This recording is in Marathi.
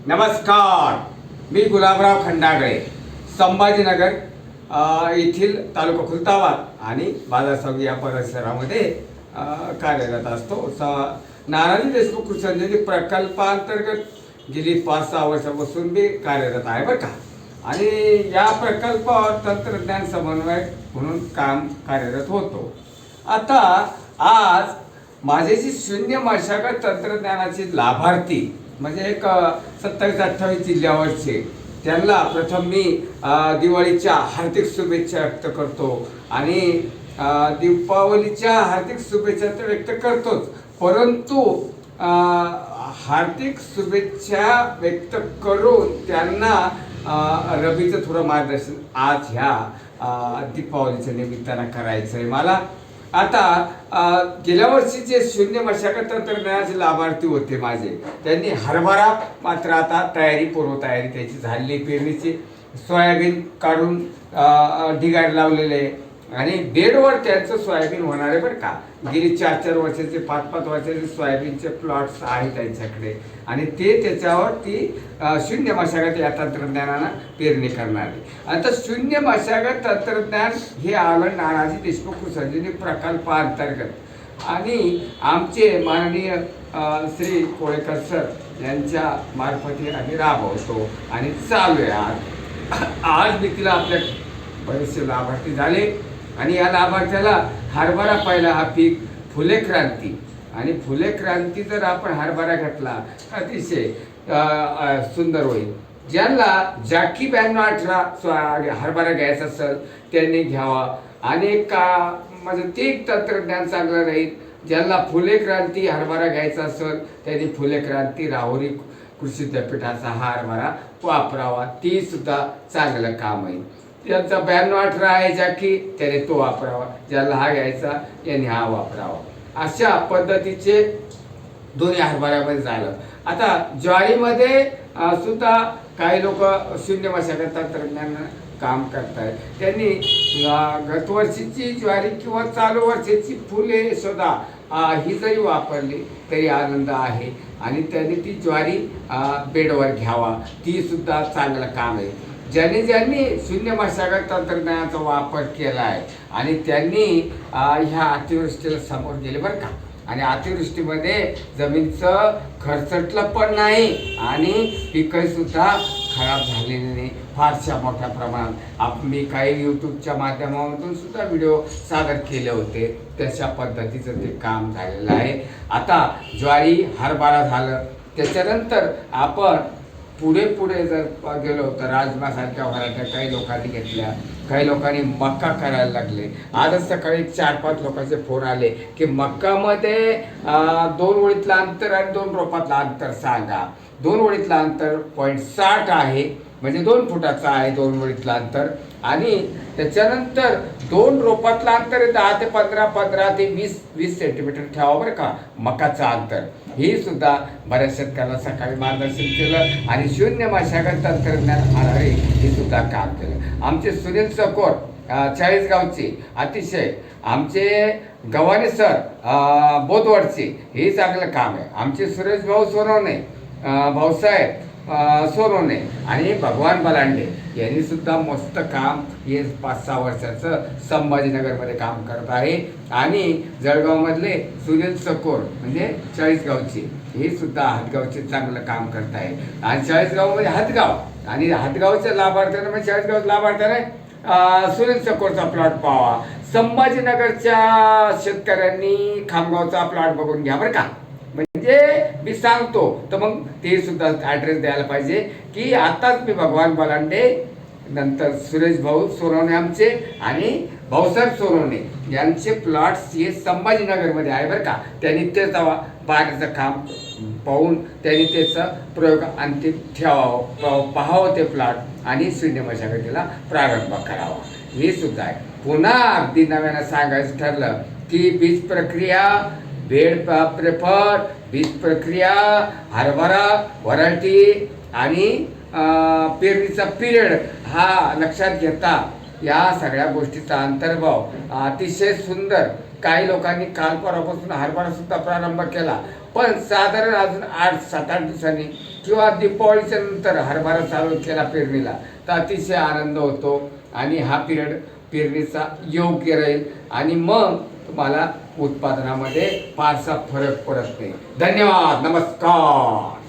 नमस्कार, मी गुलाबराव खंडागळे, संभाजीनगर येथील तालुका खुलताबाद आणि बाजारसावगी या परिसरामध्ये कार्यरत असतो. नानाजी देशमुख कृषी संजीवनी प्रकल्पांतर्गत गेली 5-6 वर्षापासून मी कार्यरत आहे बरं का. आणि या प्रकल्पावर तंत्रज्ञान समन्वयक म्हणून काम कार्यरत होतो. आता आज माझे जी शून्य मशागत तंत्रज्ञानाची लाभार्थी म्हणजे एक 27-28 जिल्ह्यावरचे त्यांना प्रथम मी दिवाळीच्या हार्दिक शुभेच्छा व्यक्त करतो. आणि दीपावलीच्या हार्दिक शुभेच्छा तर व्यक्त करतोच, परंतु हार्दिक शुभेच्छा व्यक्त करून त्यांना रबीचं थोडं मार्गदर्शन आज ह्या दीपावलीच्या निमित्तानं करायचं आहे मला. आता गेल्या वर्षीचे शून्य मशागत तंत्रज्ञानाचे लाभार्थी होते माझे, त्यांनी हरभरा मात्र आता पूर्वतयारी त्याची झालेली, पेरणीची सोयाबीन काढून ढिगाड लावलेले आणि बेडवर त्यांचं सोयाबीन होणार आहे बरं का. गेली 4-4 वर्षाचे 5-5 वर्षाचे सोयाबीनचे प्लॉट्स आहेत त्यांच्याकडे आणि ते त्याच्यावर ती शून्य मशागत या तंत्रज्ञानानं पेरणी करणार आहे. आता शून्य मशागत तंत्रज्ञान हे आलं नानाजी देशमुख कृषी संजीवनी प्रकल्पाअंतर्गत आणि आमचे माननीय श्री कोळेकर सर यांच्या मार्फत आम्ही राबवतो आणि चालू आहे. आज मी तिला आपल्या बरेचसे लाभार्थी झाले आणि या लाभार्थ्याला हरभरा पहिला हा पीक फुले क्रांती आणि फुले क्रांती जर आपण हरभरा घेतला अतिशय सुंदर होईल. ज्यांना जाकी 92-18 हरभरा घ्यायचा असेल त्यांनी घ्यावा आणि म्हणजे ते तंत्रज्ञान चांगलं राहील. ज्यांना फुले क्रांती हरभरा घ्यायचा असेल त्यांनी फुले क्रांती राहुरी कृषी विद्यापीठाचा हा हरभरा वापरावा, ती सुद्धा चांगलं काम आहे. त्यांचा 92-18 आहे जाकी त्याने तो वापरावा, ज्याला हा घ्यायचा यांनी हा वापरावा. अशा पद्धतीचे दोन्ही हरभऱ्यामध्ये झालं. आता ज्वारीमध्ये सुद्धा काही लोक शून्य मशागत तंत्रज्ञानानं काम करतायत. त्यांनी गतवर्षीची ज्वारी किंवा चालू वर्षाची फुले सुद्धा ही जरी वापरली तरी आनंद आहे आणि त्यांनी ती ज्वारी बेडवर घ्यावा, ती सुद्धा चांगलं काम आहे. ज्यांनी शून्य मशागत तंत्रज्ञानाचा वापर केला आहे आणि त्यांनी ह्या अतिवृष्टीला समोर गेले बरं का. आणि अतिवृष्टीमध्ये जमीनचं खरचटलं पण नाही आणि पिकं सुद्धा खराब झालेली नाही फारशा मोठ्या प्रमाणात. मी काही यूट्यूबच्या माध्यमातून सुद्धा व्हिडिओ सादर केले होते, तशा पद्धतीचं ते काम झालेलं आहे. आता ज्वारी हरभरा झालं, त्याच्यानंतर आपण पुढे जर गेलो तर राजमासारख्या व्हरायट्या काही लोकांनी घेतल्या, काही लोकांनी मक्का करायला लागले. आजच सकाळी 4-5 लोकांचे फोन आले की मक्कामध्ये 2 ओळीतलं अंतर आणि 2 रोपातलं अंतर सांगा. 2 ओळीतलं अंतर 0.60 आहे, म्हणजे 2 फुटाचं आहे 2 ओळीतलं अंतर. आणि त्याच्यानंतर 2 रोपातलं अंतर 10 ते 15 ते 20 सेंटीमीटर ठेवा बरं का मकाचं अंतर. ही सुद्धा बऱ्याच शेतकऱ्यांना सकाळी मार्गदर्शन केलं आणि शून्य मशागत तंत्रज्ञान आधारे हे सुद्धा काम केलं. आमचे सुनील चकोर 40 गावचे अतिशय, आमचे गव्हाणे सर बोदवडचे, हे चांगलं काम आहे. आमचे सुरेश भाऊ सोनवणे, भाऊसाहेब सोनवणे आणि भगवान बलांडे यांनी सुद्धा मस्त काम हे 5-6 वर्षाचं संभाजीनगरमध्ये काम करत आहे. आणि जळगावमधले सुनील चकोर म्हणजे 40 गावचे, हे सुद्धा हातगावचे चांगलं काम करत आहे. आणि 40 गावमध्ये हातगाव आणि हातगावच्या लाभार्थ्यानं म्हणजे 40 गावच्या लाभार्थ्याने सुनील चकोरचा प्लॉट पाहावा. संभाजीनगरच्या शेतकऱ्यांनी खामगावचा प्लॉट बघून घ्या बरं का. म्हणजे मी सांगतो तर मग ते सुद्धा ॲड्रेस द्यायला पाहिजे की आताच मी भगवान बलांडे, नंतर सुरेश भाऊ सोनवणे आमचे आणि भाऊसाहेब सोनवणे यांचे प्लॉट्स हे संभाजीनगरमध्ये आहे बरं का. त्यांनी ते पाहण्याचं काम पाहून त्यांनी त्याचा प्रयोग अंतिम ठेवावं, पाहावं ते प्लॉट आणि शून्य मशागतीला प्रारंभ करावा, हे सुद्धा आहे. पुन्हा अगदी नव्यानं सांगायचं ठरलं की बीज प्रक्रिया, बेड प्रेफर, बीज प्रक्रिया, हरभरा व्हरायटी आणि पेरणीचा पिरियड हा लक्षात घेता या सगळ्या गोष्टीचा अंतर्भाव अतिशय सुंदर. काही लोकांनी काल परवापासून हरभरा सुद्धा प्रारंभ केला, पण साधारण अजून 8-7-8 दिवसांनी किंवा दीपावलीच्या नंतर हरभरा चालू केला पेरणीला तर अतिशय आनंद होतो आणि हा पिरियड पेरणीचा योग्य राहील आणि मग तुम्हाला उत्पादनामध्ये फारसा फरक पडत नाही. धन्यवाद. नमस्कार.